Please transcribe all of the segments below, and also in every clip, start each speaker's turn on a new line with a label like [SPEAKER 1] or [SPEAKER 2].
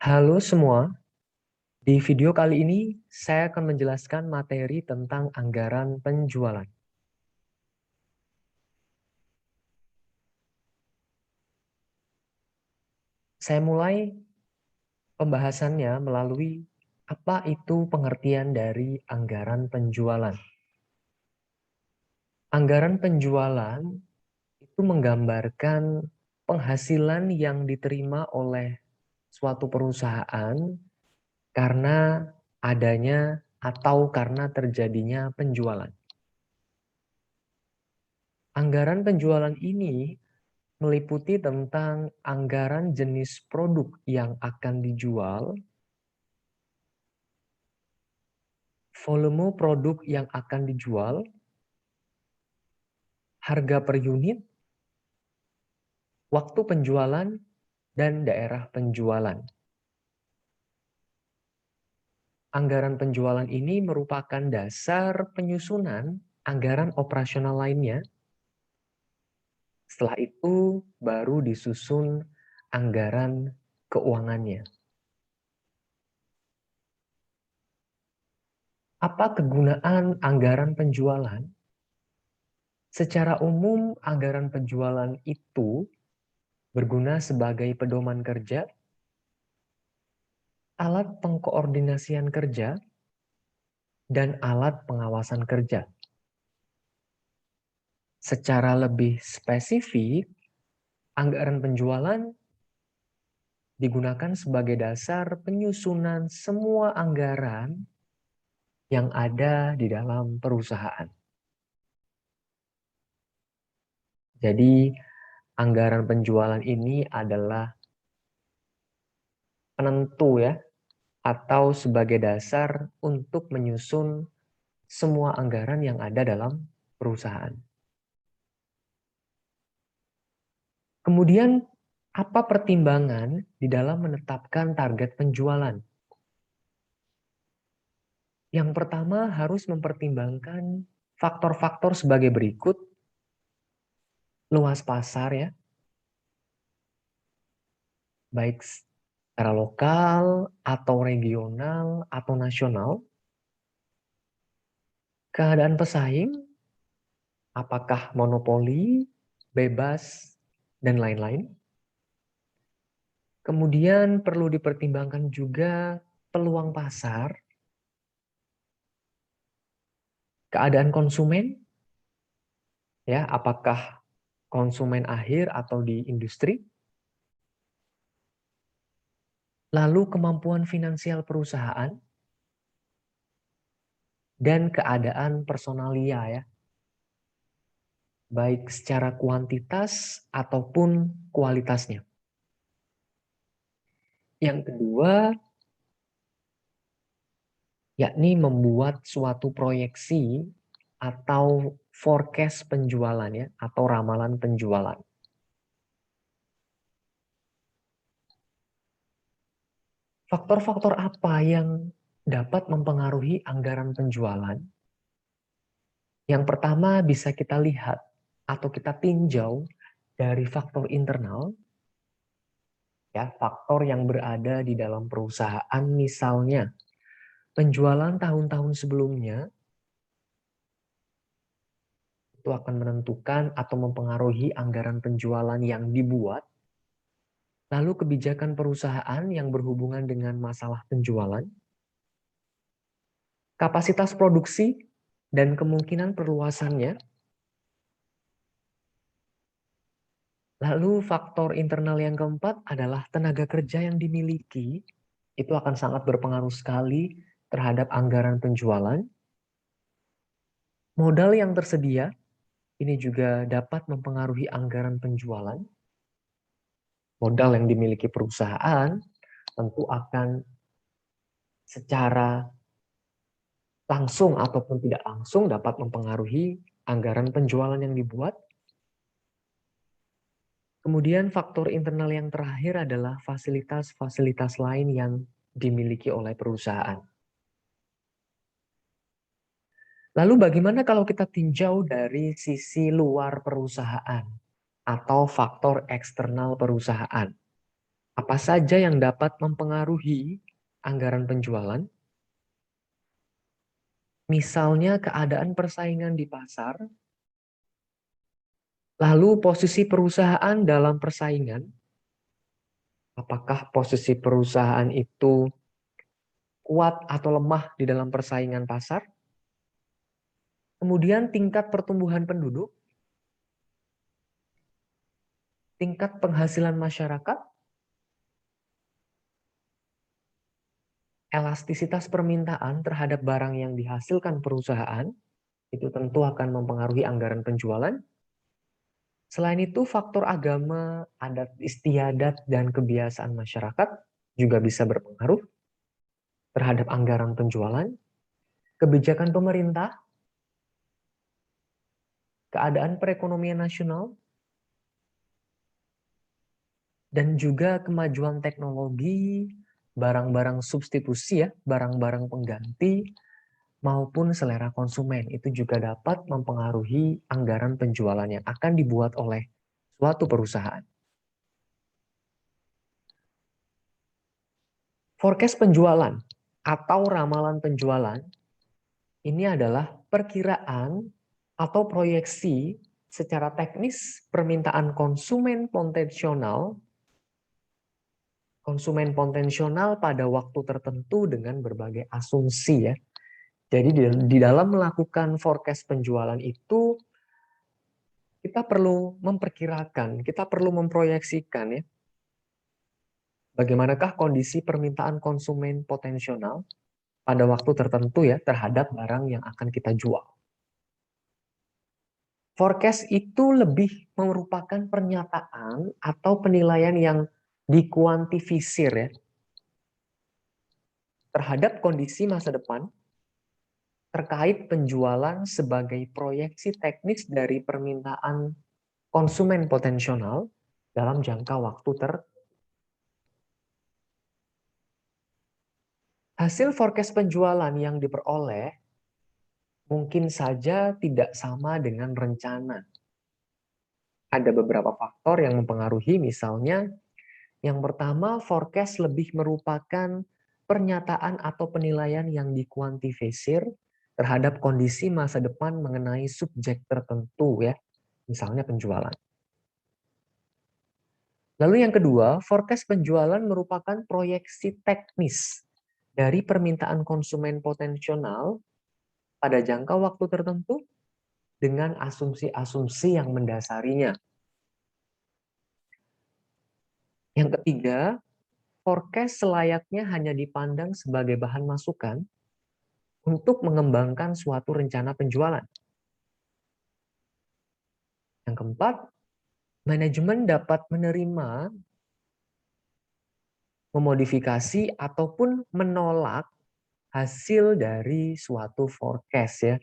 [SPEAKER 1] Halo semua, di video kali ini saya akan menjelaskan materi tentang anggaran penjualan. Saya mulai pembahasannya melalui apa itu pengertian dari anggaran penjualan. Anggaran penjualan itu menggambarkan penghasilan yang diterima oleh suatu perusahaan karena adanya atau karena terjadinya penjualan. Anggaran penjualan ini meliputi tentang anggaran jenis produk yang akan dijual, volume produk yang akan dijual, harga per unit, waktu penjualan, dan daerah penjualan. Anggaran penjualan ini merupakan dasar penyusunan anggaran operasional lainnya. Setelah itu baru disusun anggaran keuangannya. Apa kegunaan anggaran penjualan? Secara umum, anggaran penjualan itu berguna sebagai pedoman kerja, alat pengkoordinasian kerja, dan alat pengawasan kerja. Secara lebih spesifik, anggaran penjualan digunakan sebagai dasar penyusunan semua anggaran yang ada di dalam perusahaan. Jadi, anggaran penjualan ini adalah penentu ya, atau sebagai dasar untuk menyusun semua anggaran yang ada dalam perusahaan. Kemudian, apa pertimbangan di dalam menetapkan target penjualan? Yang pertama harus mempertimbangkan faktor-faktor sebagai berikut. Luas pasar ya, baik secara lokal atau regional atau nasional. Keadaan pesaing, apakah monopoli, bebas, dan lain-lain. Kemudian perlu dipertimbangkan juga peluang pasar, keadaan konsumen, ya, apakah konsumen akhir atau di industri, lalu kemampuan finansial perusahaan, dan keadaan personalia ya, baik secara kuantitas ataupun kualitasnya. Yang kedua, yakni membuat suatu proyeksi atau forecast penjualan ya, atau ramalan penjualan. Faktor-faktor apa yang dapat mempengaruhi anggaran penjualan? Yang pertama bisa kita lihat atau kita tinjau dari faktor internal, ya, faktor yang berada di dalam perusahaan, misalnya penjualan tahun-tahun sebelumnya itu akan menentukan atau mempengaruhi anggaran penjualan yang dibuat. Lalu kebijakan perusahaan yang berhubungan dengan masalah penjualan, kapasitas produksi dan kemungkinan perluasannya. Lalu faktor internal yang keempat adalah tenaga kerja yang dimiliki. Itu akan sangat berpengaruh sekali terhadap anggaran penjualan. Modal yang tersedia, ini juga dapat mempengaruhi anggaran penjualan. Modal yang dimiliki perusahaan tentu akan secara langsung ataupun tidak langsung dapat mempengaruhi anggaran penjualan yang dibuat. Kemudian faktor internal yang terakhir adalah fasilitas-fasilitas lain yang dimiliki oleh perusahaan. Lalu bagaimana kalau kita tinjau dari sisi luar perusahaan atau faktor eksternal perusahaan? Apa saja yang dapat mempengaruhi anggaran penjualan? Misalnya keadaan persaingan di pasar, lalu posisi perusahaan dalam persaingan. Apakah posisi perusahaan itu kuat atau lemah di dalam persaingan pasar? Kemudian tingkat pertumbuhan penduduk, tingkat penghasilan masyarakat, elastisitas permintaan terhadap barang yang dihasilkan perusahaan, itu tentu akan mempengaruhi anggaran penjualan. Selain itu, faktor agama, adat istiadat, dan kebiasaan masyarakat juga bisa berpengaruh terhadap anggaran penjualan. Kebijakan pemerintah, keadaan perekonomian nasional, dan juga kemajuan teknologi, barang-barang substitusi ya, barang-barang pengganti, maupun selera konsumen. Itu juga dapat mempengaruhi anggaran penjualan yang akan dibuat oleh suatu perusahaan. Forecast penjualan atau ramalan penjualan ini adalah perkiraan atau proyeksi secara teknis permintaan konsumen potensial pada waktu tertentu dengan berbagai asumsi ya. Jadi di dalam melakukan forecast penjualan itu kita perlu memperkirakan, kita perlu memproyeksikan ya, bagaimanakah kondisi permintaan konsumen potensial pada waktu tertentu ya terhadap barang yang akan kita jual. Forecast itu lebih merupakan pernyataan atau penilaian yang dikuantifisir ya terhadap kondisi masa depan terkait penjualan sebagai proyeksi teknis dari permintaan konsumen potensial dalam jangka waktu Hasil forecast penjualan yang diperoleh mungkin saja tidak sama dengan rencana. Ada beberapa faktor yang mempengaruhi, misalnya yang pertama, forecast lebih merupakan pernyataan atau penilaian yang dikuantifisir terhadap kondisi masa depan mengenai subjek tertentu ya, misalnya penjualan. Lalu yang kedua, forecast penjualan merupakan proyeksi teknis dari permintaan konsumen potensial pada jangka waktu tertentu dengan asumsi-asumsi yang mendasarinya. Yang ketiga, forecast selayaknya hanya dipandang sebagai bahan masukan untuk mengembangkan suatu rencana penjualan. Yang keempat, manajemen dapat menerima, memodifikasi, ataupun menolak hasil dari suatu forecast ya.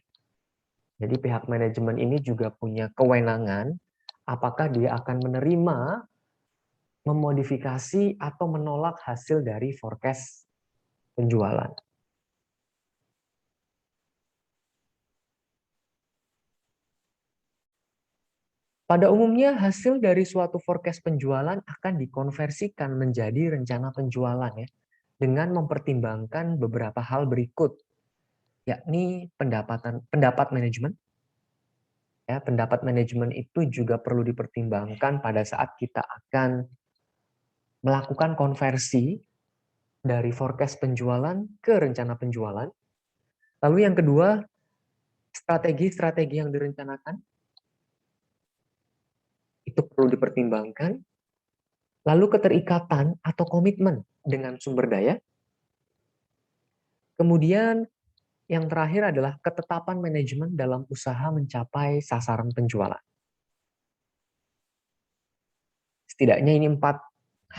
[SPEAKER 1] Jadi pihak manajemen ini juga punya kewenangan apakah dia akan menerima, memodifikasi, atau menolak hasil dari forecast penjualan. Pada umumnya, hasil dari suatu forecast penjualan akan dikonversikan menjadi rencana penjualan ya, dengan mempertimbangkan beberapa hal berikut, yakni pendapat manajemen. Ya, pendapat manajemen itu juga perlu dipertimbangkan pada saat kita akan melakukan konversi dari forecast penjualan ke rencana penjualan. Lalu yang kedua, strategi-strategi yang direncanakan itu perlu dipertimbangkan. Lalu keterikatan atau komitmen dengan sumber daya. Kemudian yang terakhir adalah ketetapan manajemen dalam usaha mencapai sasaran penjualan. Setidaknya ini 4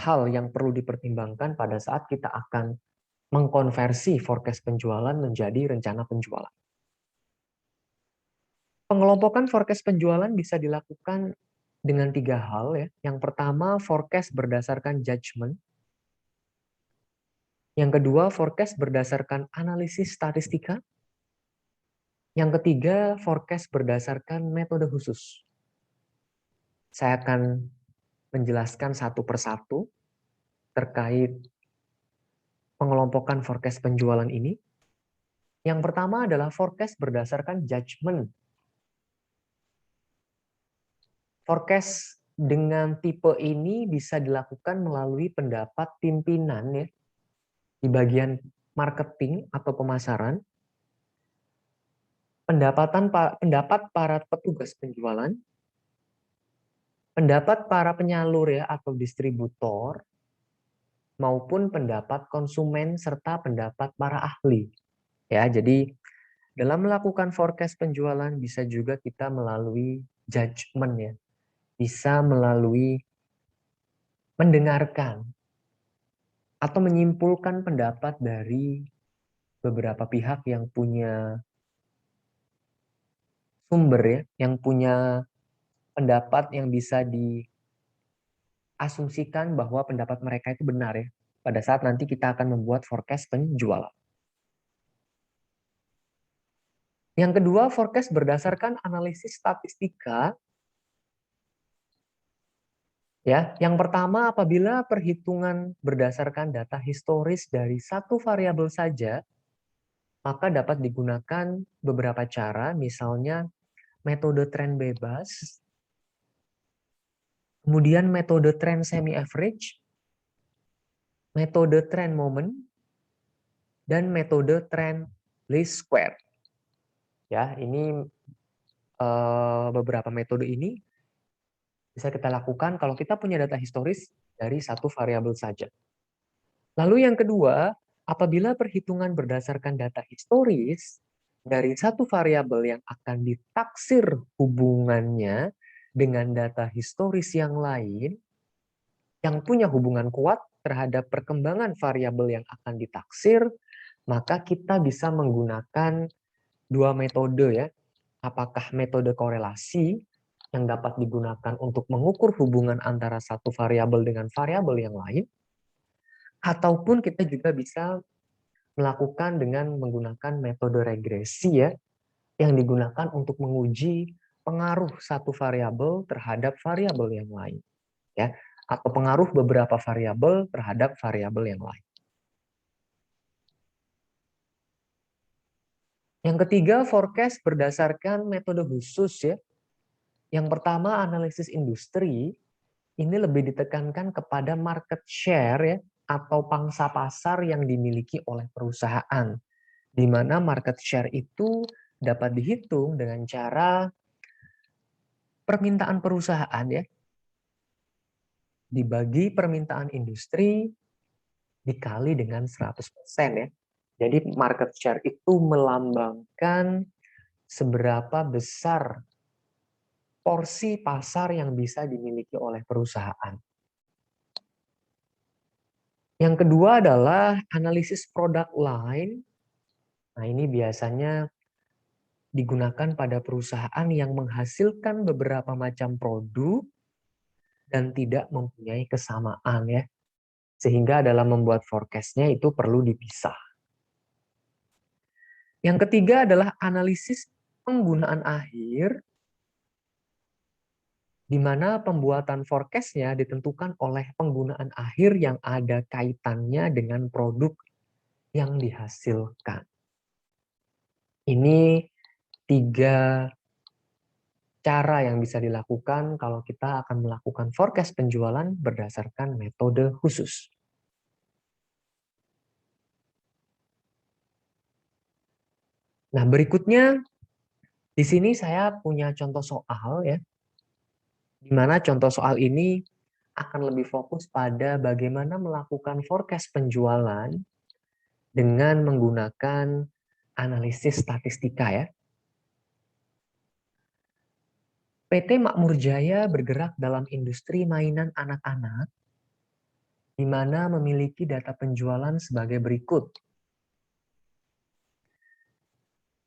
[SPEAKER 1] hal yang perlu dipertimbangkan pada saat kita akan mengkonversi forecast penjualan menjadi rencana penjualan. Pengelompokan forecast penjualan bisa dilakukan dengan 3 hal ya. Yang pertama, forecast berdasarkan judgment. Yang kedua, forecast berdasarkan analisis statistika. Yang ketiga, forecast berdasarkan metode khusus. Saya akan menjelaskan satu persatu. terkait pengelompokan forecast penjualan ini. Yang pertama adalah forecast berdasarkan judgment. Forecast dengan tipe ini bisa dilakukan melalui pendapat pimpinan ya di bagian marketing atau pemasaran, pendapat para petugas penjualan, pendapat para penyalur ya atau distributor, maupun pendapat konsumen serta pendapat para ahli. Ya, jadi dalam melakukan forecast penjualan bisa juga kita melalui judgment ya. Bisa melalui mendengarkan atau menyimpulkan pendapat dari beberapa pihak yang punya sumber ya, yang punya pendapat yang bisa diasumsikan bahwa pendapat mereka itu benar ya. Pada saat nanti kita akan membuat forecast penjualan. Yang kedua, forecast berdasarkan analisis statistika. Ya, yang pertama apabila perhitungan berdasarkan data historis dari satu variabel saja, maka dapat digunakan beberapa cara, misalnya metode tren bebas, kemudian metode tren semi-average, metode tren moment, dan metode tren least square. Ya, ini beberapa metode ini bisa kita lakukan kalau kita punya data historis dari satu variabel saja. Lalu yang kedua, apabila perhitungan berdasarkan data historis dari satu variabel yang akan ditaksir hubungannya dengan data historis yang lain, yang punya hubungan kuat terhadap perkembangan variabel yang akan ditaksir, maka kita bisa menggunakan dua metode ya. Apakah metode korelasi yang dapat digunakan untuk mengukur hubungan antara satu variabel dengan variabel yang lain, ataupun kita juga bisa melakukan dengan menggunakan metode regresi ya, yang digunakan untuk menguji pengaruh satu variabel terhadap variabel yang lain ya, atau pengaruh beberapa variabel terhadap variabel yang lain. Yang ketiga, forecast berdasarkan metode khusus ya. Yang pertama, analisis industri. Ini lebih ditekankan kepada market share ya, atau pangsa pasar yang dimiliki oleh perusahaan. Di mana market share itu dapat dihitung dengan cara permintaan perusahaan ya, dibagi permintaan industri dikali dengan 100% ya. Jadi market share itu melambangkan seberapa besar porsi pasar yang bisa dimiliki oleh perusahaan. Yang kedua adalah analisis product line. Nah, ini biasanya digunakan pada perusahaan yang menghasilkan beberapa macam produk dan tidak mempunyai kesamaan ya. Sehingga dalam membuat forecast-nya itu perlu dipisah. Yang ketiga adalah analisis penggunaan akhir, di mana pembuatan forecast-nya ditentukan oleh penggunaan akhir yang ada kaitannya dengan produk yang dihasilkan. Ini 3 cara yang bisa dilakukan kalau kita akan melakukan forecast penjualan berdasarkan metode khusus. Nah, berikutnya di sini saya punya contoh soal ya, di mana contoh soal ini akan lebih fokus pada bagaimana melakukan forecast penjualan dengan menggunakan analisis statistika ya. PT Makmur Jaya bergerak dalam industri mainan anak-anak, di mana memiliki data penjualan sebagai berikut.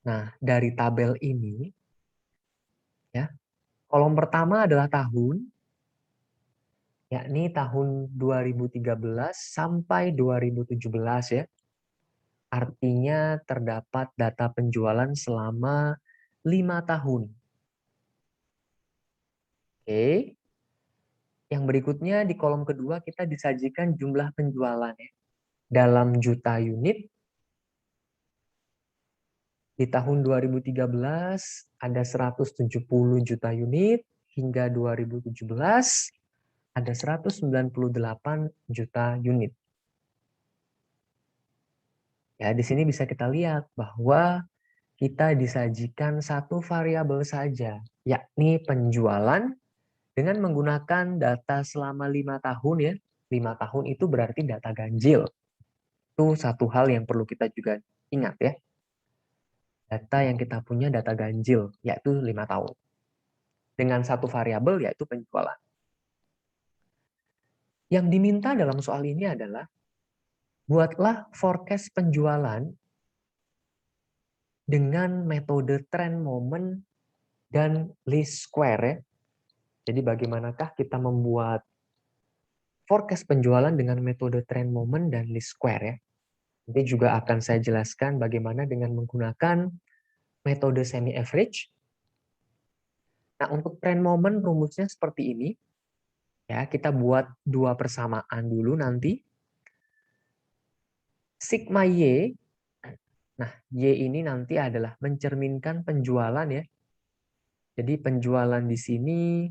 [SPEAKER 1] Nah, dari tabel ini, ya, kolom pertama adalah tahun, yakni tahun 2013 sampai 2017 ya. Artinya terdapat data penjualan selama 5 tahun. Oke. Yang berikutnya di kolom kedua kita disajikan jumlah penjualan ya. Dalam juta unit, di tahun 2013 ada 170 juta unit, hingga 2017 ada 198 juta unit. Ya, di sini bisa kita lihat bahwa kita disajikan satu variabel saja, yakni penjualan dengan menggunakan data selama 5 tahun ya. 5 tahun itu berarti data ganjil. Itu satu hal yang perlu kita juga ingat ya. Data yang kita punya data ganjil, yaitu 5 tahun. Dengan satu variabel, yaitu penjualan. Yang diminta dalam soal ini adalah, buatlah forecast penjualan dengan metode trend moment dan least square ya. Jadi bagaimanakah kita membuat forecast penjualan dengan metode trend moment dan least square ya. Nanti juga akan saya jelaskan bagaimana dengan menggunakan metode semi average. Nah, untuk trend moment rumusnya seperti ini. Ya, kita buat dua persamaan dulu nanti. Sigma Y, nah Y ini nanti adalah mencerminkan penjualan ya. Jadi penjualan di sini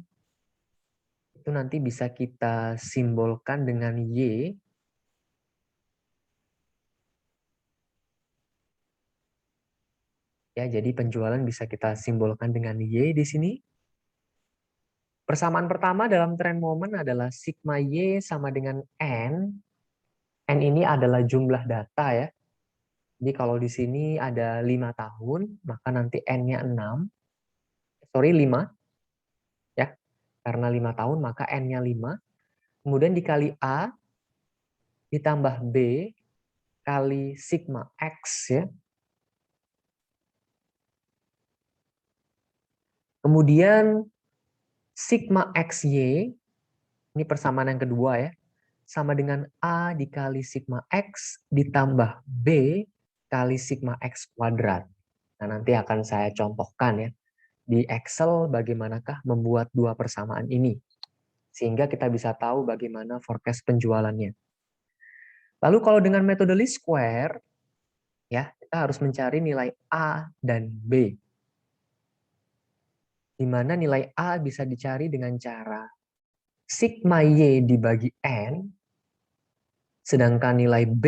[SPEAKER 1] itu nanti bisa kita simbolkan dengan Y. Ya, jadi penjualan bisa kita simbolkan dengan Y di sini. Persamaan pertama dalam trend moment adalah sigma Y sama dengan N. N ini adalah jumlah data ya. Jadi kalau di sini ada 5 tahun, maka nanti N-nya 6. Sorry, 5. Ya. Karena 5 tahun, maka N-nya 5. Kemudian dikali A, ditambah B, kali sigma X ya. Kemudian sigma XY, ini persamaan yang kedua ya, sama dengan A dikali sigma X ditambah B kali sigma X kuadrat. Nah, nanti akan saya contohkan ya di Excel bagaimanakah membuat dua persamaan ini. Sehingga kita bisa tahu bagaimana forecast penjualannya. Lalu kalau dengan metode least square, ya kita harus mencari nilai A dan B. Di mana nilai A bisa dicari dengan cara sigma Y dibagi N, sedangkan nilai B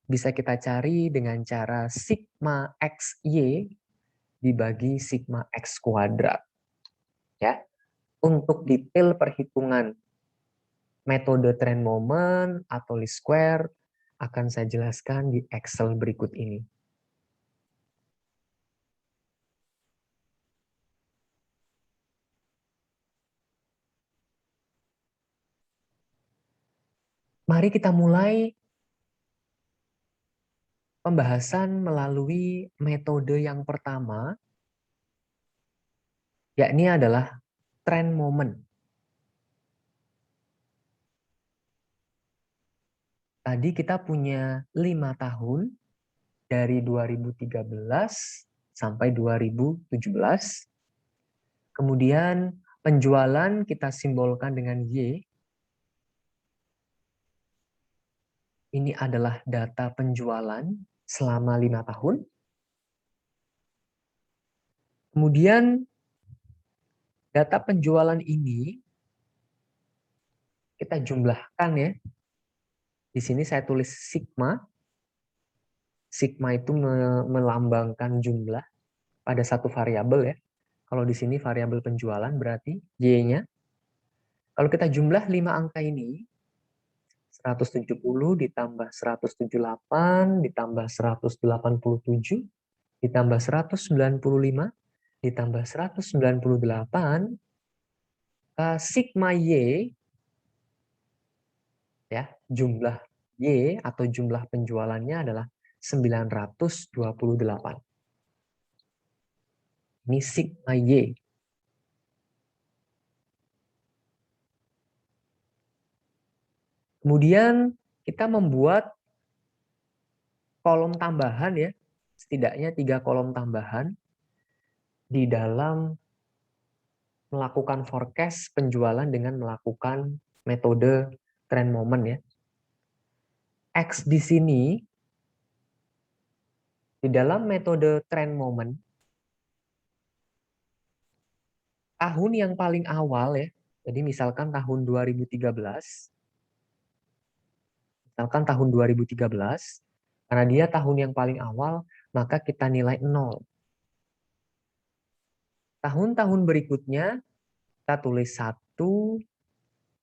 [SPEAKER 1] bisa kita cari dengan cara sigma XY dibagi sigma X kuadrat. Ya. Untuk detail perhitungan metode trend moment atau least square akan saya jelaskan di Excel berikut ini. Mari kita mulai pembahasan melalui metode yang pertama, yakni adalah trend moment. Tadi kita punya 5 tahun dari 2013 sampai 2017. Kemudian penjualan kita simbolkan dengan Y. Ini adalah data penjualan selama 5 tahun. Kemudian data penjualan ini kita jumlahkan ya. Di sini saya tulis sigma. Sigma itu melambangkan jumlah pada satu variabel ya. Kalau di sini variabel penjualan berarti Y-nya. Kalau kita jumlah 5 angka ini, 170 ditambah 178 ditambah 187 ditambah 195 ditambah 198, sigma Y ya, jumlah Y atau jumlah penjualannya adalah 928. Ini sigma Y. Kemudian kita membuat kolom tambahan ya, setidaknya 3 kolom tambahan di dalam melakukan forecast penjualan dengan melakukan metode trend moment ya. X di sini, di dalam metode trend moment, tahun yang paling awal ya, jadi misalkan tahun 2013, karena dia tahun yang paling awal, maka kita nilai 0. Tahun-tahun berikutnya, kita tulis 1,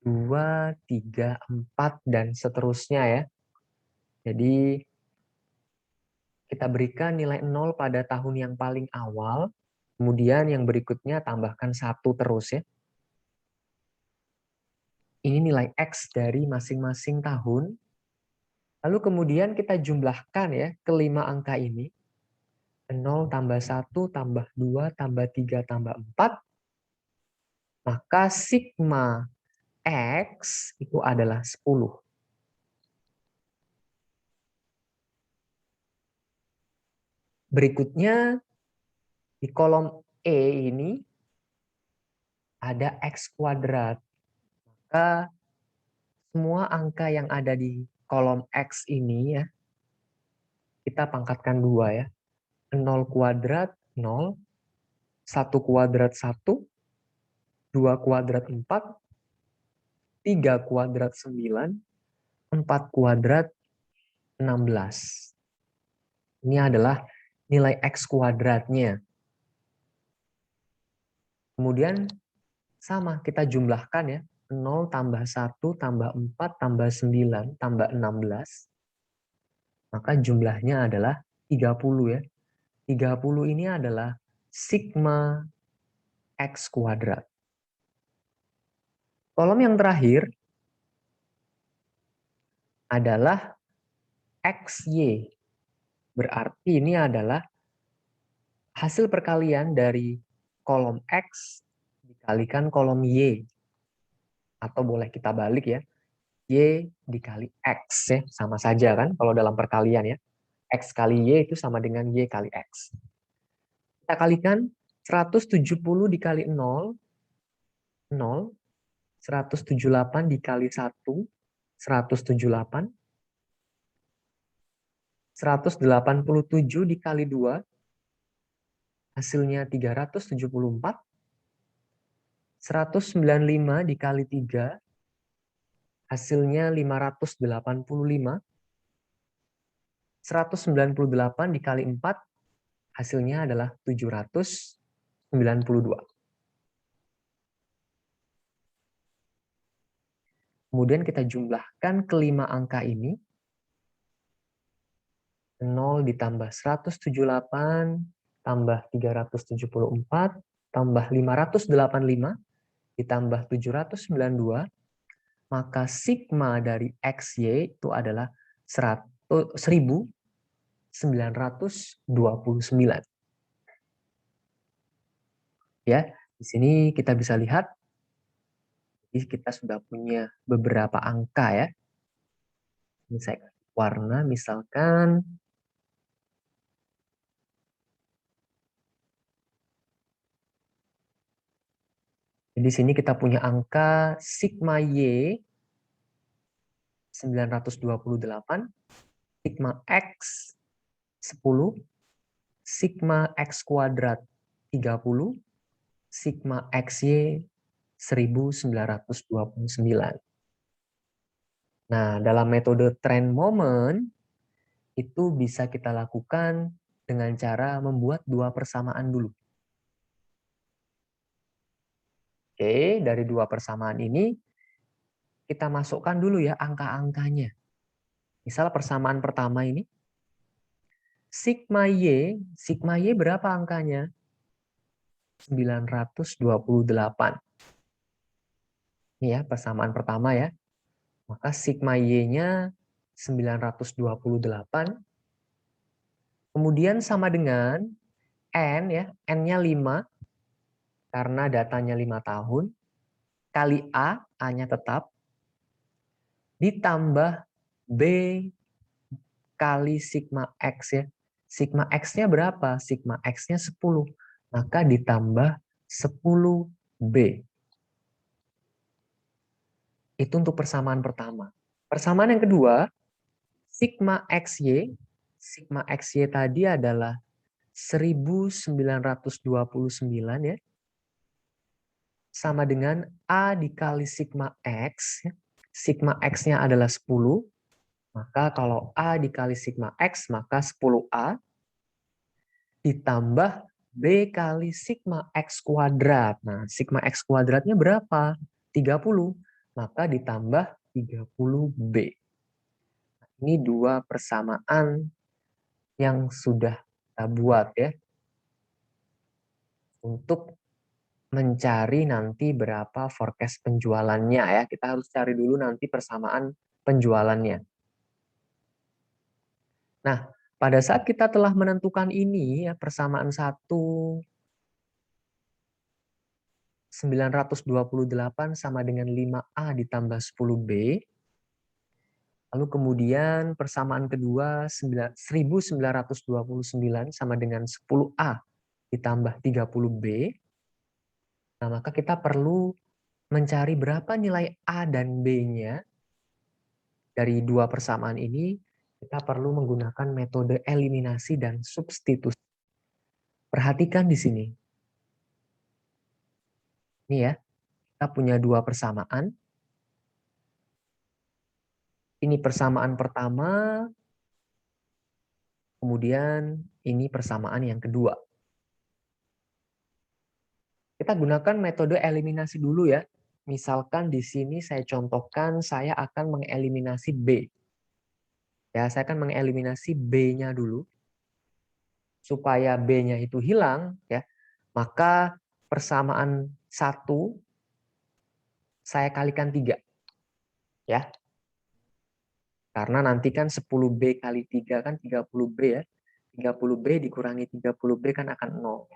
[SPEAKER 1] 2, 3, 4, dan seterusnya ya. Jadi, kita berikan nilai 0 pada tahun yang paling awal, kemudian yang berikutnya tambahkan 1 terus ya. Ini nilai X dari masing-masing tahun. Lalu kemudian kita jumlahkan ya, kelima angka ini. 0 tambah 1 tambah 2 tambah 3 tambah 4. Maka sigma X itu adalah 10. Berikutnya, di kolom E ini ada X kuadrat. Maka semua angka yang ada di kolom X ini ya, kita pangkatkan 2 ya. 0 kuadrat 0, 1 kuadrat 1, 2 kuadrat 4, 3 kuadrat 9, 4 kuadrat 16. Ini adalah nilai X kuadratnya. Kemudian sama, kita jumlahkan ya. 0 tambah 1 tambah 4 tambah 9 tambah 16. Maka jumlahnya adalah 30 ya. 30 ini adalah sigma X kuadrat. Kolom yang terakhir adalah XY. Berarti ini adalah hasil perkalian dari kolom X dikalikan kolom Y. Atau boleh kita balik ya. Y dikali X ya. Sama saja kan kalau dalam perkalian ya. X kali Y itu sama dengan Y kali X. Kita kalikan 170 dikali 0, 0. 178 dikali 1, 178. 187 dikali 2, hasilnya 374. 195 dikali 3, hasilnya 585. 198 dikali 4, hasilnya adalah 792. Kemudian kita jumlahkan kelima angka ini. 0 ditambah 178, tambah 374, tambah 585, ditambah 792, maka sigma dari XY itu adalah 1929. Ya, di sini kita bisa lihat jadi kita sudah punya beberapa angka ya. Ini saya kasih warna misalkan di sini kita punya angka sigma Y 928, sigma X 10, sigma X kuadrat 30, sigma XY 1929. Nah, dalam metode trend moment itu bisa kita lakukan dengan cara membuat dua persamaan dulu. Oke, dari dua persamaan ini kita masukkan dulu ya angka-angkanya. Misal persamaan pertama ini sigma Y berapa angkanya? 928. Ini ya persamaan pertama ya. Maka sigma Y-nya 928. Kemudian sama dengan N ya, N-nya 5 karena datanya 5 tahun kali A-nya tetap ditambah B kali sigma X ya. Sigma X-nya berapa? Sigma X-nya 10. Maka ditambah 10B. Itu untuk persamaan pertama. Persamaan yang kedua, sigma XY. Sigma XY tadi adalah 1929 ya. Sama dengan A dikali sigma X. Sigma X-nya adalah 10. Maka kalau A dikali sigma X, maka 10A ditambah B kali sigma X kuadrat. Nah, sigma X kuadratnya berapa? 30. Maka ditambah 30B. Ini dua persamaan yang sudah kita buat ya. Untuk mencari nanti berapa forecast penjualannya ya. Kita harus cari dulu nanti persamaan penjualannya. Nah, pada saat kita telah menentukan ini ya, persamaan 928 sama dengan 5A ditambah 10B. Lalu kemudian persamaan kedua 1929 sama dengan 10A ditambah 30B. Nah, maka kita perlu mencari berapa nilai A dan B-nya dari dua persamaan ini. Kita perlu menggunakan metode eliminasi dan substitusi. Perhatikan di sini. Ini ya, kita punya dua persamaan. Ini persamaan pertama, kemudian ini persamaan yang kedua. Kita gunakan metode eliminasi dulu ya. Misalkan di sini saya contohkan saya akan mengeliminasi B. Ya, saya akan mengeliminasi B-nya dulu. Supaya B-nya itu hilang ya. Maka persamaan 1 saya kalikan 3. Ya. Karena nanti kan 10B kali 3 kan 30B ya. 30B dikurangi 30B kan akan 0.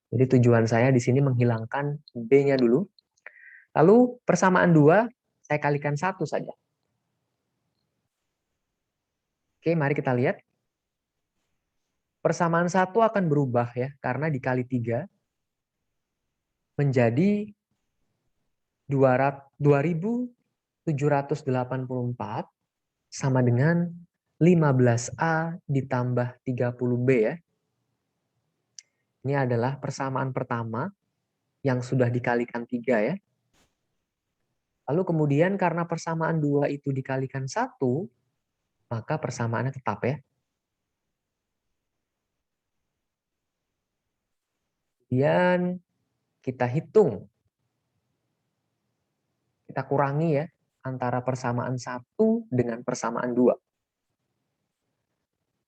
[SPEAKER 1] Jadi tujuan saya di sini menghilangkan B-nya dulu. Lalu persamaan 2 saya kalikan 1 saja. Oke, mari kita lihat. Persamaan 1 akan berubah ya, karena dikali 3 menjadi 2784 sama dengan 15A ditambah 30B ya. Ini adalah persamaan pertama yang sudah dikalikan 3 ya. Lalu kemudian karena persamaan 2 itu dikalikan 1, maka persamaannya tetap ya. Kemudian kita hitung. Kita kurangi ya antara persamaan 1 dengan persamaan 2.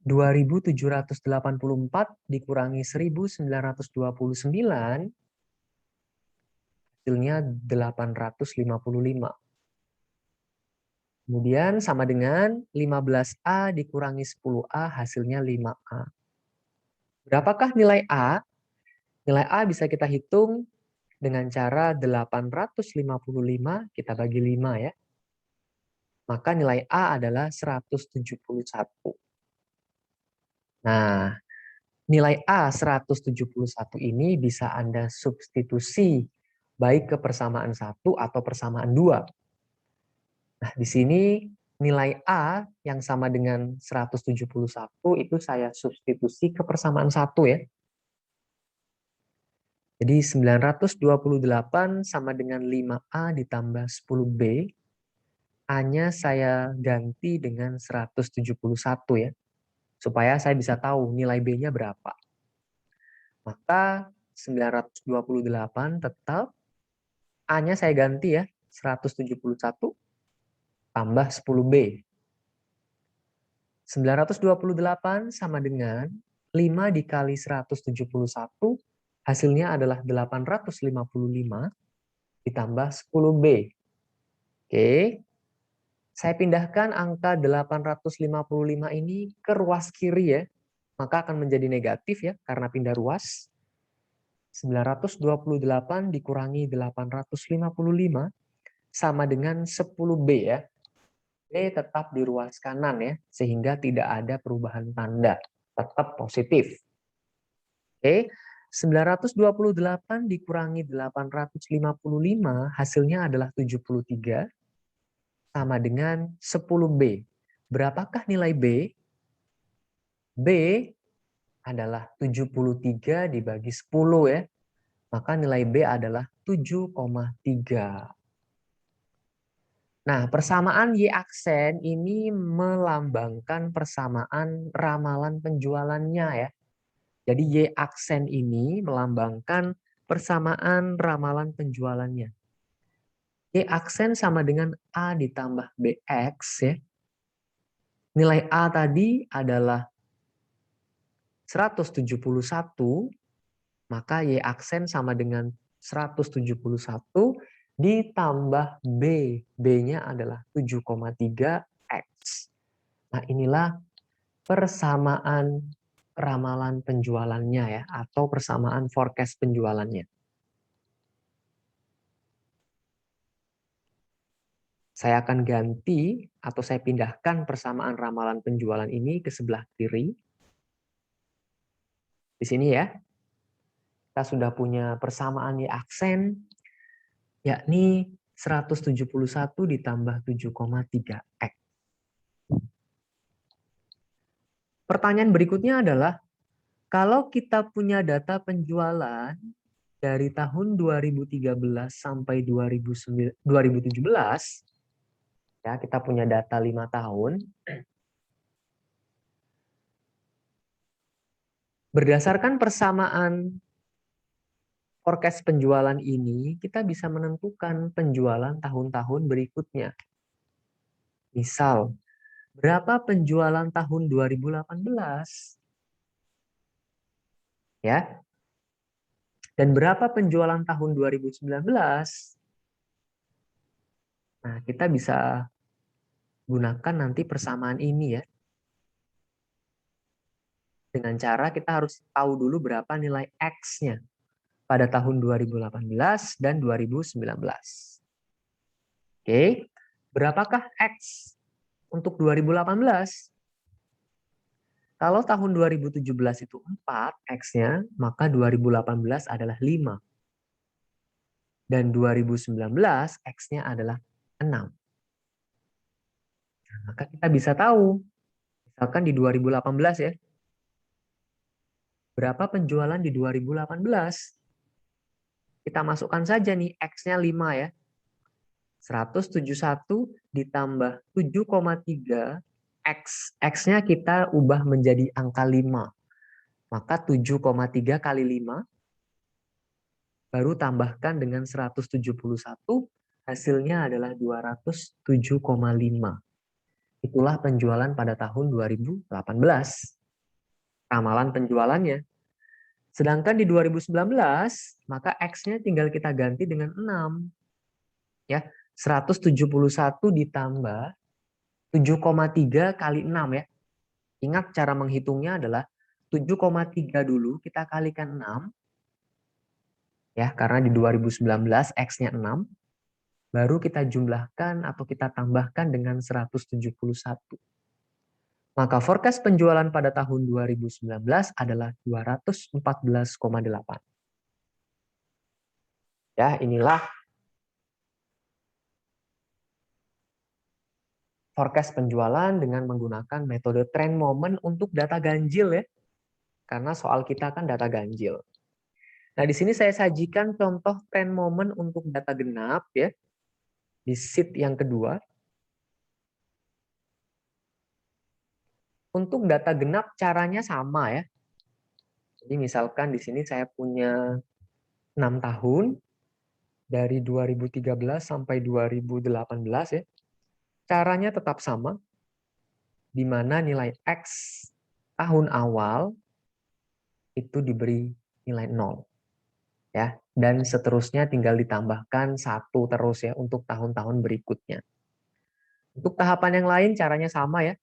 [SPEAKER 1] 2784 dikurangi 1929 hasilnya 855. Kemudian sama dengan 15A dikurangi 10A hasilnya 5A. Berapakah nilai A? Nilai A bisa kita hitung dengan cara 855 kita bagi 5 ya. Maka nilai A adalah 171. Nah, nilai A 171 ini bisa Anda substitusi baik ke persamaan 1 atau persamaan 2. Nah, di sini nilai A yang sama dengan 171 itu saya substitusi ke persamaan 1 ya. Jadi 928 sama dengan 5A ditambah 10B. A-nya saya ganti dengan 171 ya. Supaya saya bisa tahu nilai B-nya berapa. Maka 928 tetap, A-nya saya ganti ya, 171 tambah 10B. 928 sama dengan 5 dikali 171, hasilnya adalah 855 ditambah 10B. Oke, saya pindahkan angka 855 ini ke ruas kiri ya, maka akan menjadi negatif ya, karena pindah ruas. 928 dikurangi 855 sama dengan 10B ya. B tetap di ruas kanan ya, sehingga tidak ada perubahan tanda, tetap positif. Oke, 928 dikurangi 855 hasilnya adalah 73. sama dengan 10B. Berapakah nilai B? B adalah 73 dibagi 10 ya. Maka nilai B adalah 7,3. Nah, persamaan Y aksen ini melambangkan persamaan ramalan penjualannya ya. Jadi Y aksen ini melambangkan persamaan ramalan penjualannya. Y aksen sama dengan A ditambah BX ya. Nilai A tadi adalah 171, maka Y aksen sama dengan 171 ditambah B. B-nya adalah 7,3X. Nah, inilah persamaan ramalan penjualannya ya, atau persamaan forecast penjualannya. Saya akan ganti atau saya pindahkan persamaan ramalan penjualan ini ke sebelah kiri. Di sini ya, kita sudah punya persamaan Y aksen, yakni 171 ditambah 7,3X. Pertanyaan berikutnya adalah, kalau kita punya data penjualan dari tahun 2013 sampai 2017, ya kita punya data 5 tahun, berdasarkan persamaan forecast penjualan ini, kita bisa menentukan penjualan tahun-tahun berikutnya. Misal, berapa penjualan tahun 2018? Ya. Dan berapa penjualan tahun 2019? Nah, kita bisa gunakan nanti persamaan ini ya. Dengan cara kita harus tahu dulu berapa nilai X-nya pada tahun 2018 dan 2019. Oke, berapakah X untuk 2018? Kalau tahun 2017 itu 4 X-nya, maka 2018 adalah 5. Dan 2019 X-nya adalah 6. Nah, maka kita bisa tahu, misalkan di 2018 ya, berapa penjualan di 2018? Kita masukkan saja nih, X-nya 5 ya. 171 ditambah 7,3, X-nya kita ubah menjadi angka 5. Maka 7,3 kali 5, baru tambahkan dengan 171, hasilnya adalah 207,5. Itulah penjualan pada tahun 2018. Ramalan penjualannya. Sedangkan di 2019, maka X-nya tinggal kita ganti dengan 6. Ya, 171 ditambah 7,3 kali 6 ya. Ingat cara menghitungnya adalah 7,3 dulu kita kalikan 6. Ya, karena di 2019 X-nya 6. Baru kita jumlahkan atau kita tambahkan dengan 171. Maka forecast penjualan pada tahun 2019 adalah 214,8. Ya, inilah forecast penjualan dengan menggunakan metode trend moment untuk data ganjil ya. Karena soal kita kan data ganjil. Nah, di sini saya sajikan contoh trend moment untuk data genap ya. Di sheet yang kedua. Untuk data genap caranya sama ya. Jadi misalkan di sini saya punya 6 tahun dari 2013 sampai 2018 ya. Caranya tetap sama, di mana nilai X tahun awal itu diberi nilai 0. Ya, dan seterusnya tinggal ditambahkan 1 terus ya untuk tahun-tahun berikutnya. Untuk tahapan yang lain caranya sama ya.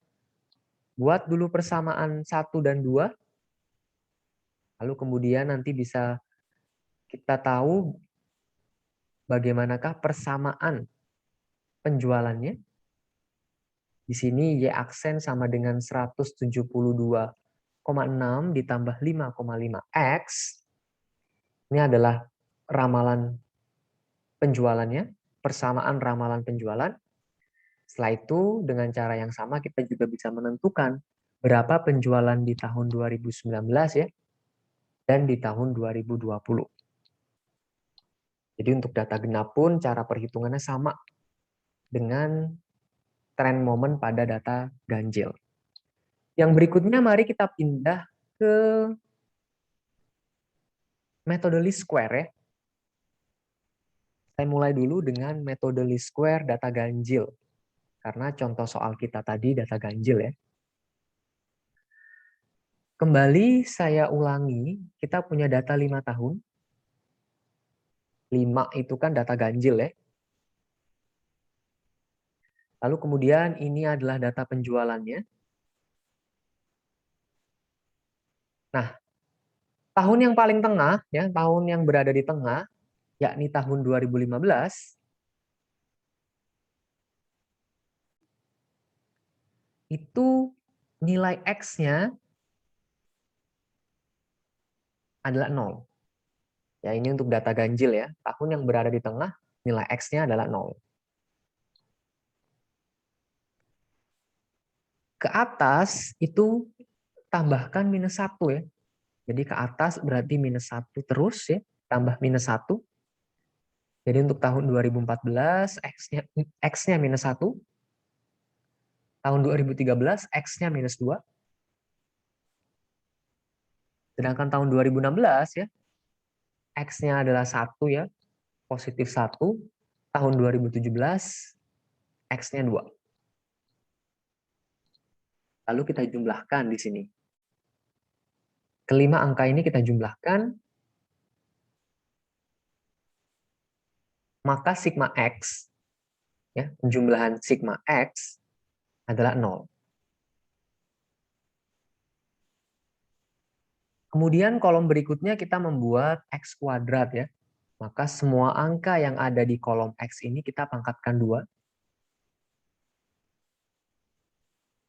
[SPEAKER 1] Buat dulu persamaan 1 dan 2, lalu kemudian nanti bisa kita tahu bagaimanakah persamaan penjualannya. Di sini Y aksen sama dengan 172,6 ditambah 5,5X. Ini adalah ramalan penjualannya, persamaan ramalan penjualan. Setelah itu, dengan cara yang sama kita juga bisa menentukan berapa penjualan di tahun 2019 ya, dan di tahun 2020. Jadi untuk data genap pun cara perhitungannya sama dengan tren momen pada data ganjil. Yang berikutnya mari kita pindah ke metode least square ya. Saya mulai dulu dengan metode least square data ganjil. Karena contoh soal kita tadi data ganjil ya. Kembali saya ulangi, kita punya data 5 tahun. 5 itu kan data ganjil ya. Lalu kemudian ini adalah data penjualannya. Nah, tahun yang paling tengah, ya, tahun yang berada di tengah, yakni tahun 2015, itu nilai X-nya adalah 0. Ya, ini untuk data ganjil ya. Tahun yang berada di tengah, nilai X-nya adalah 0. Ke atas itu tambahkan minus 1 ya. Jadi ke atas berarti minus 1 terus ya, tambah minus 1. Jadi untuk tahun 2014 X-nya minus 1. Tahun 2013 X-nya minus 2. Sedangkan tahun 2016 ya, X-nya adalah 1 ya, positif 1. Tahun 2017 X-nya 2. Lalu kita jumlahkan di sini. Kelima angka ini kita jumlahkan, maka sigma X, ya, penjumlahan sigma X adalah 0. Kemudian kolom berikutnya kita membuat X kuadrat ya. Maka semua angka yang ada di kolom X ini kita pangkatkan 2.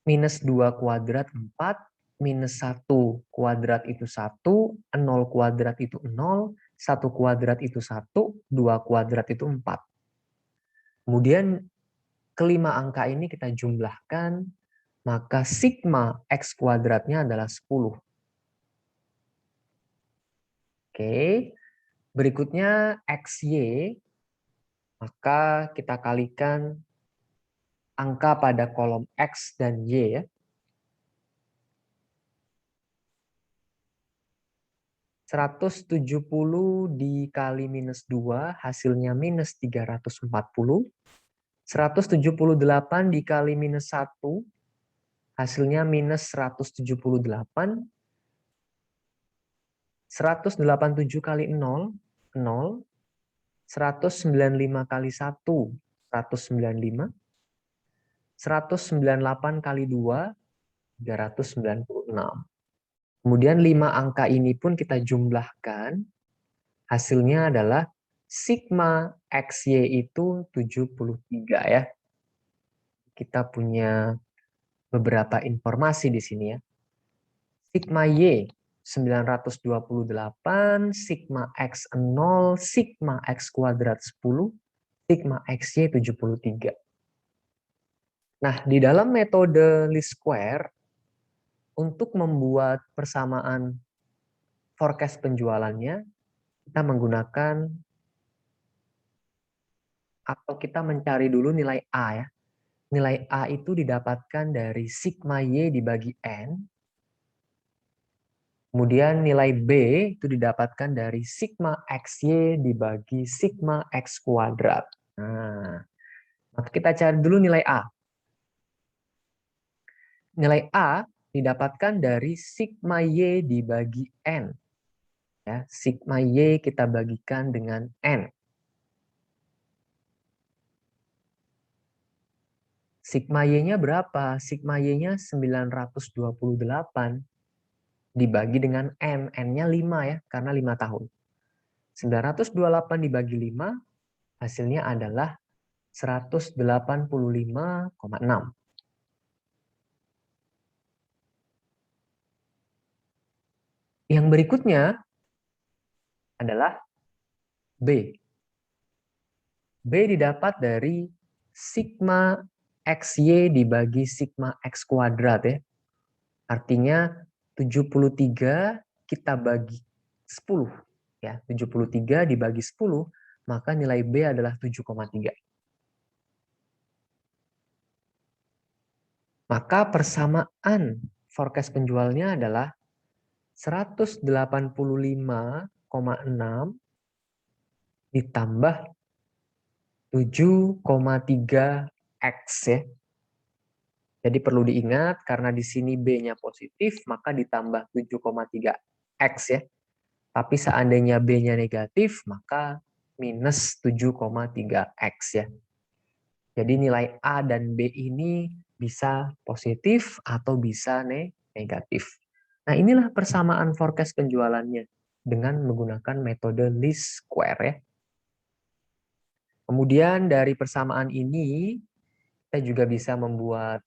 [SPEAKER 1] Minus 2 kuadrat 4, minus 1 kuadrat itu 1, 0 kuadrat itu 0, 1 kuadrat itu 1, 2 kuadrat itu 4. Kemudian kelima angka ini kita jumlahkan, maka sigma X kuadratnya adalah 10. Oke, berikutnya XY, maka kita kalikan angka pada kolom X dan Y ya. 170 dikali minus 2 hasilnya minus 340. 178 dikali minus 1 hasilnya minus 178. 187 kali 0, 0. 195 kali 1, 195. 198 kali 2, 396. Kemudian 5 angka ini pun kita jumlahkan, hasilnya adalah sigma XY itu 73 ya. Kita punya beberapa informasi di sini ya. Sigma Y 928, sigma X 0, sigma X kuadrat 10, sigma XY 73. Nah, di dalam metode least square, untuk membuat persamaan forecast penjualannya, kita menggunakan atau kita mencari dulu nilai A ya. Nilai A itu didapatkan dari sigma Y dibagi N. Kemudian nilai B itu didapatkan dari sigma XY dibagi sigma X kuadrat. Nah, maka kita cari dulu nilai A. Nilai A didapatkan dari sigma Y dibagi N. Ya, sigma Y kita bagikan dengan N. Sigma Y-nya berapa? Sigma Y-nya 928 dibagi dengan N. N-nya 5 ya, karena 5 tahun. 928 dibagi 5, hasilnya adalah 185,6. Yang berikutnya adalah B. B didapat dari sigma XY dibagi sigma X kuadrat ya. Artinya 73 kita bagi 10. Ya, 73 dibagi 10, maka nilai B adalah 7,3. Maka persamaan forecast penjualnya adalah 185,6 ditambah 7,3 X ya. Jadi perlu diingat karena di sini B-nya positif maka ditambah 7,3 X ya. Tapi seandainya B-nya negatif maka minus 7,3 X ya. Jadi nilai A dan B ini bisa positif atau bisa negatif. Nah, inilah persamaan forecast penjualannya dengan menggunakan metode least square ya. Kemudian dari persamaan ini kita juga bisa membuat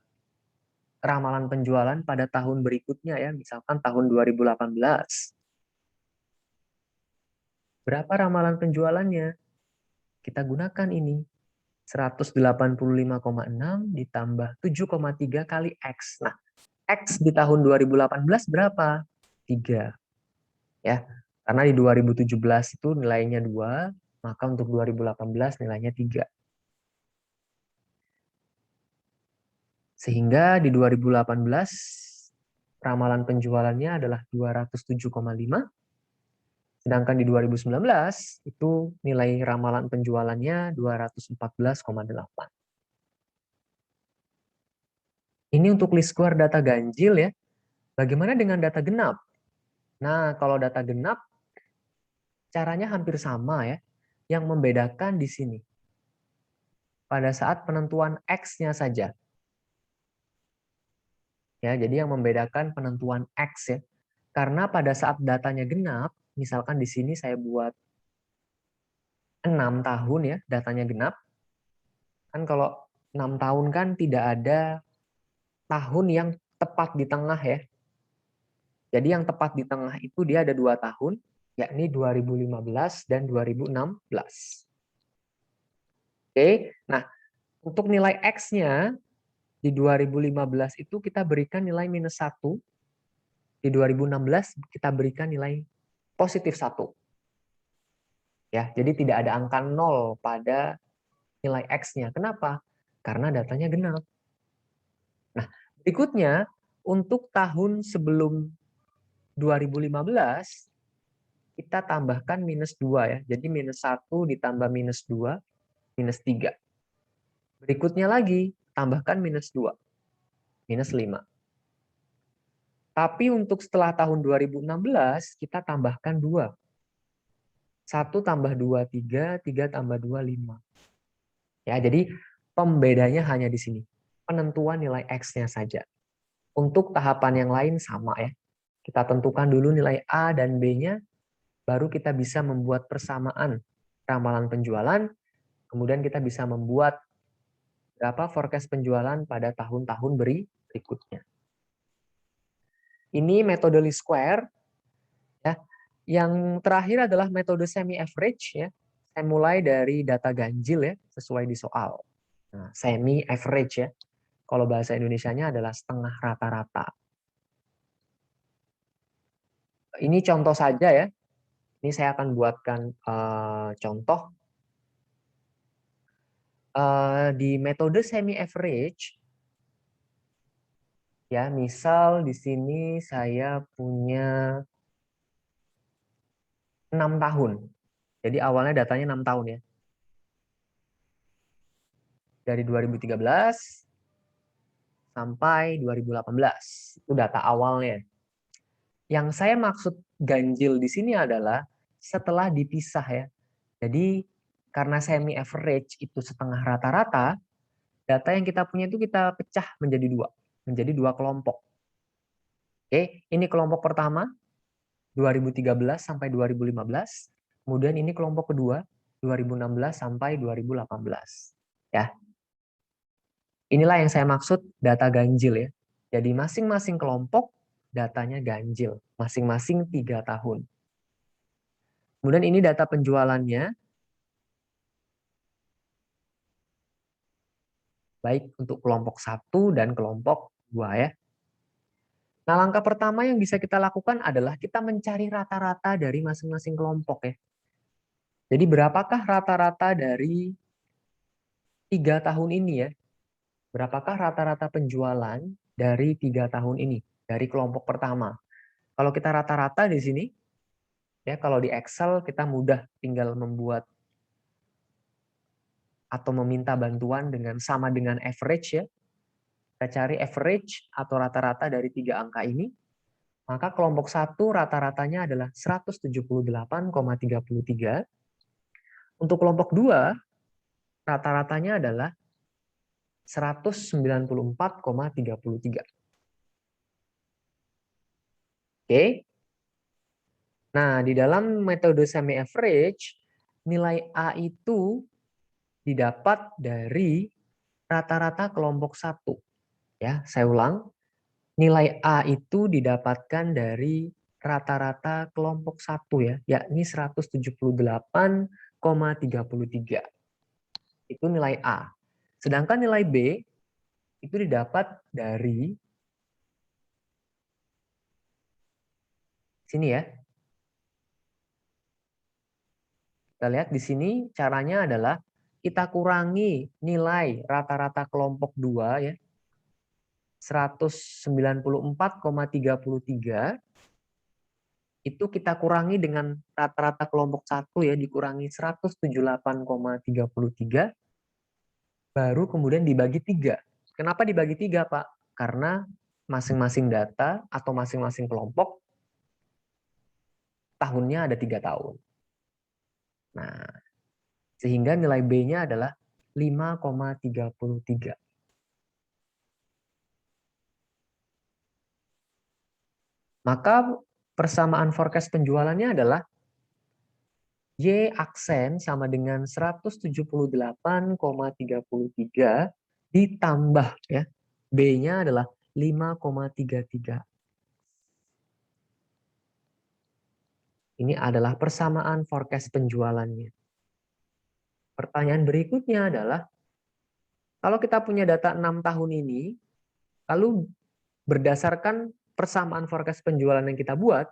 [SPEAKER 1] ramalan penjualan pada tahun berikutnya ya, misalkan tahun 2018. Berapa ramalan penjualannya? Kita gunakan ini. 185,6 ditambah 7,3 kali X. Nah, X di tahun 2018 berapa? 3. Ya. Karena di 2017 itu nilainya 2, maka untuk 2018 nilainya 3. Sehingga di 2018 ramalan penjualannya adalah 207,5. Sedangkan di 2019 itu nilai ramalan penjualannya 214,8. Ini untuk least square data ganjil ya. Bagaimana dengan data genap? Nah, kalau data genap caranya hampir sama ya. Yang membedakan di sini pada saat penentuan X-nya saja. Ya, jadi yang membedakan penentuan X ya. Karena pada saat datanya genap, misalkan di sini saya buat 6 tahun ya, datanya genap. Kan kalau 6 tahun kan tidak ada tahun yang tepat di tengah ya. Jadi yang tepat di tengah itu dia ada 2 tahun, yakni 2015 dan 2016. Oke, nah untuk nilai X-nya di 2015 itu kita berikan nilai minus 1, di 2016 kita berikan nilai positif 1. Ya, jadi tidak ada angka 0 pada nilai X-nya. Kenapa? Karena datanya genap. Nah, berikutnya untuk tahun sebelum 2015 kita tambahkan minus 2 ya. Jadi minus 1 ditambah minus 2, minus 3. Berikutnya lagi, tambahkan minus 2, minus 5. Tapi untuk setelah tahun 2016, kita tambahkan 2. 1 tambah 2, 3, 3 tambah 2, 5. Ya, jadi pembedanya hanya di sini. Penentuan nilai X-nya saja. Untuk tahapan yang lain sama ya. Kita tentukan dulu nilai A dan B-nya, baru kita bisa membuat persamaan ramalan penjualan, kemudian kita bisa membuat berapa forecast penjualan pada tahun-tahun berikutnya. Ini metode least square. Ya. Yang terakhir adalah metode semi average ya. Saya mulai dari data ganjil ya, sesuai di soal. Nah, semi average ya. Kalau bahasa Indonesianya adalah setengah rata-rata. Ini contoh saja ya. Ini saya akan buatkan contoh. Di metode semi average, ya misal di sini saya punya 6 tahun. Jadi awalnya datanya 6 tahun ya. Dari 2013 sampai 2018. Itu data awalnya. Yang saya maksud ganjil di sini adalah setelah dipisah ya. Jadi karena semi average itu setengah rata-rata, data yang kita punya itu kita pecah menjadi dua kelompok. Oke, ini kelompok pertama 2013 sampai 2015, kemudian ini kelompok kedua 2016 sampai 2018. Ya. Inilah yang saya maksud data ganjil ya. Jadi masing-masing kelompok datanya ganjil, masing-masing 3 tahun. Kemudian ini data penjualannya. baik untuk kelompok 1 dan kelompok 2 ya. Nah, langkah pertama yang bisa kita lakukan adalah kita mencari rata-rata dari masing-masing kelompok ya. Jadi berapakah rata-rata dari 3 tahun ini ya? Berapakah rata-rata penjualan dari 3 tahun ini dari kelompok pertama? Kalau kita rata-rata di sini, ya kalau di Excel kita mudah tinggal membuat atau meminta bantuan dengan sama dengan average ya. Kita cari average atau rata-rata dari 3 angka ini. Maka kelompok 1 rata-ratanya adalah 178,33. Untuk kelompok 2 rata-ratanya adalah 194,33. Oke. Nah, di dalam metode semi average, nilai A itu didapat dari rata-rata kelompok 1. Ya, saya ulang. Nilai A itu didapatkan dari rata-rata kelompok 1 ya, yakni 178,33. Itu nilai A. Sedangkan nilai B itu didapat dari sini ya. Kita lihat di sini caranya adalah kita kurangi nilai rata-rata kelompok 2 ya. 194,33 itu kita kurangi dengan rata-rata kelompok 1 ya, dikurangi 178,33 baru kemudian dibagi 3. Kenapa dibagi 3, Pak? Karena masing-masing data atau masing-masing kelompok tahunnya ada 3 tahun. Nah, sehingga nilai B-nya adalah 5,33. Maka persamaan forecast penjualannya adalah Y aksen sama dengan 178,33 ditambah ya. B-nya adalah 5,33. Ini adalah persamaan forecast penjualannya. Pertanyaan berikutnya adalah, kalau kita punya data 6 tahun ini, lalu berdasarkan persamaan forecast penjualan yang kita buat,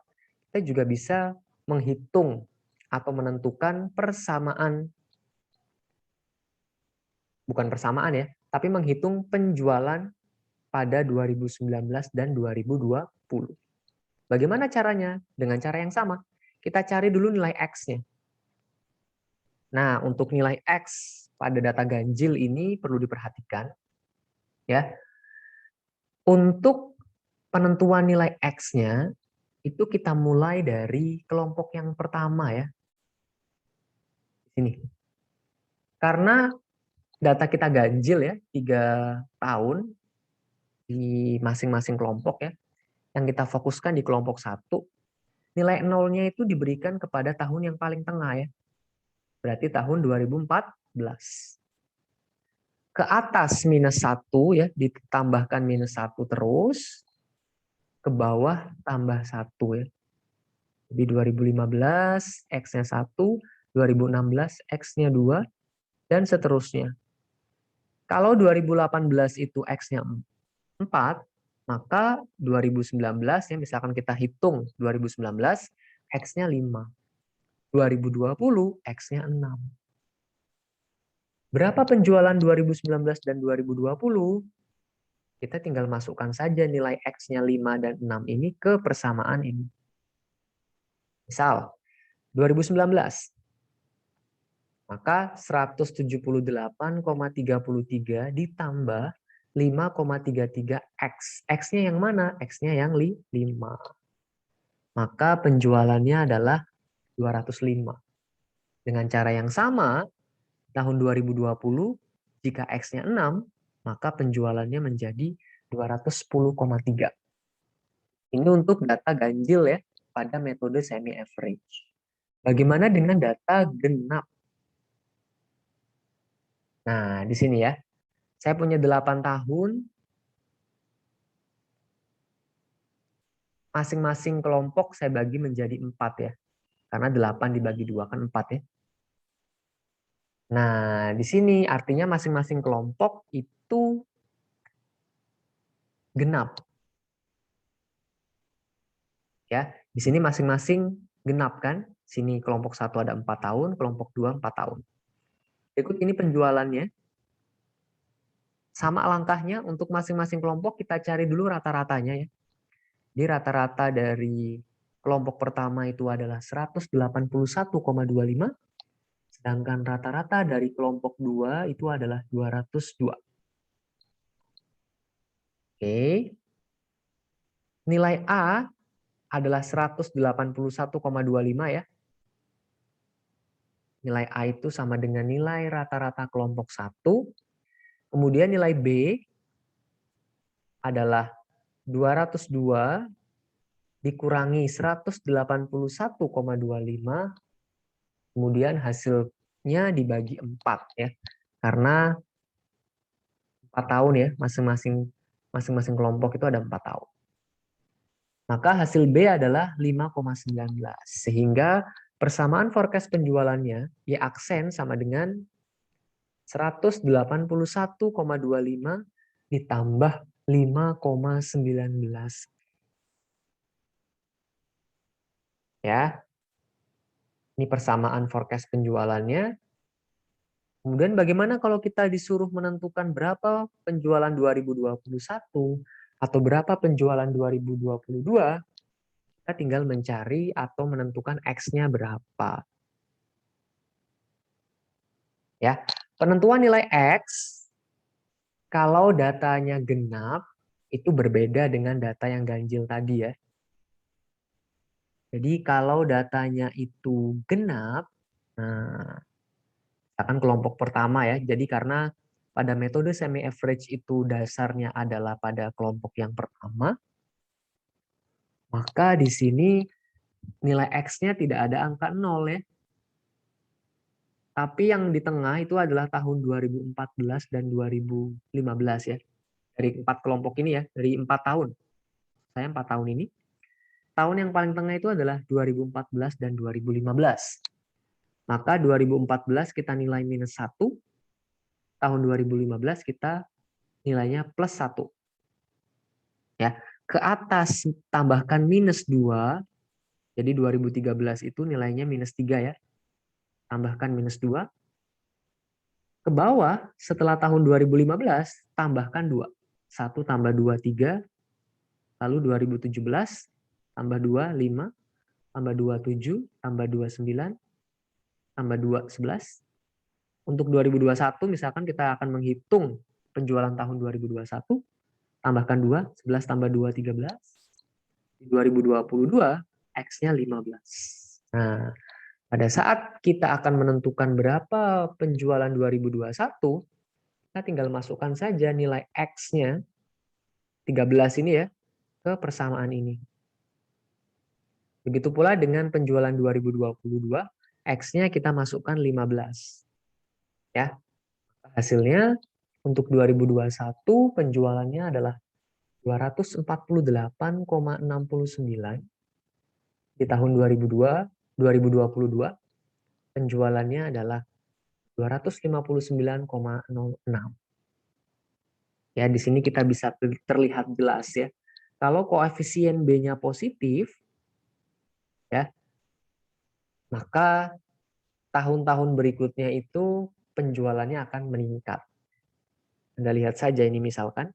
[SPEAKER 1] kita juga bisa menghitung atau menentukan persamaan, bukan persamaan ya, tapi menghitung penjualan pada 2019 dan 2020. Bagaimana caranya? Dengan cara yang sama. Kita cari dulu nilai X-nya. Nah, untuk nilai X pada data ganjil ini perlu diperhatikan. Ya. Untuk penentuan nilai X-nya, itu kita mulai dari kelompok yang pertama ya. Sini. Karena data kita ganjil ya, 3 tahun di masing-masing kelompok ya. Yang kita fokuskan di kelompok 1, nilai nolnya itu diberikan kepada tahun yang paling tengah ya. Berarti tahun 2014. Ke atas -1 ya, ditambahkan -1 terus, ke bawah tambah 1 ya. Jadi 2015 X-nya 1, 2016 X-nya 2, dan seterusnya. Kalau 2018 itu X-nya 4, maka 2019 ya, misalkan kita hitung 2019 X-nya 5. 2020 X-nya 6. Berapa penjualan 2019 dan 2020? Kita tinggal masukkan saja nilai X-nya 5 dan 6 ini ke persamaan ini. Misal, 2019. Maka 178,33 ditambah 5,33 X. X-nya yang mana? X-nya yang 5. Maka penjualannya adalah 205. Dengan cara yang sama, tahun 2020, jika X-nya 6, maka penjualannya menjadi 210,3. Ini untuk data ganjil ya, pada metode semi average. Bagaimana dengan data genap? Nah, di sini ya. Saya punya 8 tahun. Masing-masing kelompok saya bagi menjadi 4 ya. Karena 8 dibagi 2 kan 4 ya. Nah, di sini artinya masing-masing kelompok itu itu genap. Ya, di sini masing-masing genap kan? Sini kelompok 1 ada 4 tahun, kelompok 2 4 tahun. Berikut ini penjualannya. Sama langkahnya untuk masing-masing kelompok kita cari dulu rata-ratanya ya. Di rata-rata dari kelompok pertama itu adalah 181,25, sedangkan rata-rata dari kelompok 2 itu adalah 202. Oke. Nilai A adalah 181,25 ya. Nilai A itu sama dengan nilai rata-rata kelompok 1. Kemudian nilai B adalah 202 dikurangi 181,25, kemudian hasilnya dibagi 4 ya. Karena 4 tahun ya, masing-masing kelompok itu ada 4 tahun. Maka hasil B adalah 5,19. Sehingga persamaan forecast penjualannya Y aksen sama dengan 181,25 ditambah 5,19. Ya. Ini persamaan forecast penjualannya. Kemudian bagaimana kalau kita disuruh menentukan berapa penjualan 2021 atau berapa penjualan 2022? Kita tinggal mencari atau menentukan X-nya berapa. Ya, penentuan nilai X kalau datanya genap itu berbeda dengan data yang ganjil tadi ya. Jadi kalau datanya itu genap, nah akan kelompok pertama ya. Jadi karena pada metode semi average itu dasarnya adalah pada kelompok yang pertama, maka di sini nilai X-nya tidak ada angka 0 ya. Tapi yang di tengah itu adalah tahun 2014 dan 2015 ya. Dari 4 kelompok ini ya, dari 4 tahun. Saya 4 tahun ini. Tahun yang paling tengah itu adalah 2014 dan 2015. Maka 2014 kita nilai minus 1, tahun 2015 kita nilainya plus 1. Ya, ke atas tambahkan minus 2, jadi 2013 itu nilainya minus 3 ya. Tambahkan minus 2. Ke bawah setelah tahun 2015 tambahkan 2. 1 tambah 2, 3. Lalu 2017 tambah 2, 5. Tambah 2, 7. Tambah 2, 9. Tambah 2, 11. Untuk 2021 misalkan kita akan menghitung penjualan tahun 2021. Tambahkan 2, 11 tambah 2, 13. Di 2022, X-nya 15. Nah, pada saat kita akan menentukan berapa penjualan 2021, kita tinggal masukkan saja nilai X-nya, 13 ini ya, ke persamaan ini. Begitu pula dengan penjualan 2022, X-nya kita masukkan 15. Ya. Hasilnya untuk 2021 penjualannya adalah 248,69. Di tahun 2022 penjualannya adalah 259,06. Ya, di sini kita bisa terlihat jelas ya. Kalau koefisien B-nya positif ya, maka tahun-tahun berikutnya itu penjualannya akan meningkat. Anda lihat saja ini misalkan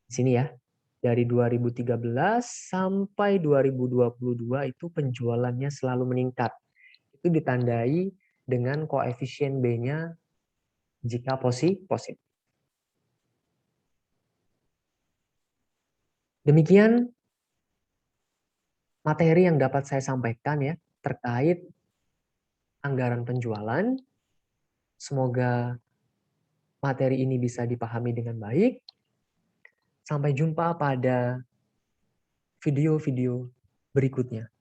[SPEAKER 1] di sini ya. Dari 2013 sampai 2022 itu penjualannya selalu meningkat. Itu ditandai dengan koefisien B-nya jika positif. Demikian materi yang dapat saya sampaikan ya terkait anggaran penjualan. Semoga materi ini bisa dipahami dengan baik. Sampai jumpa pada video-video berikutnya.